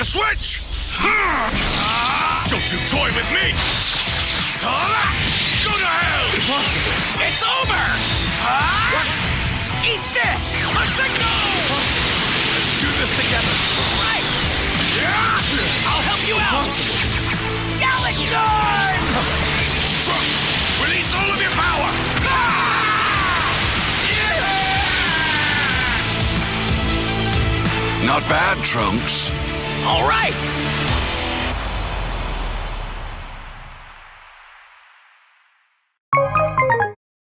a switch! Don't you toy with me! Go to hell! Impossible! It's over! Eat this! A signal! Let's do this together! Right! I'll help you out! Galaxy! Trunks, release all of your power! Not bad, Trunks. All right!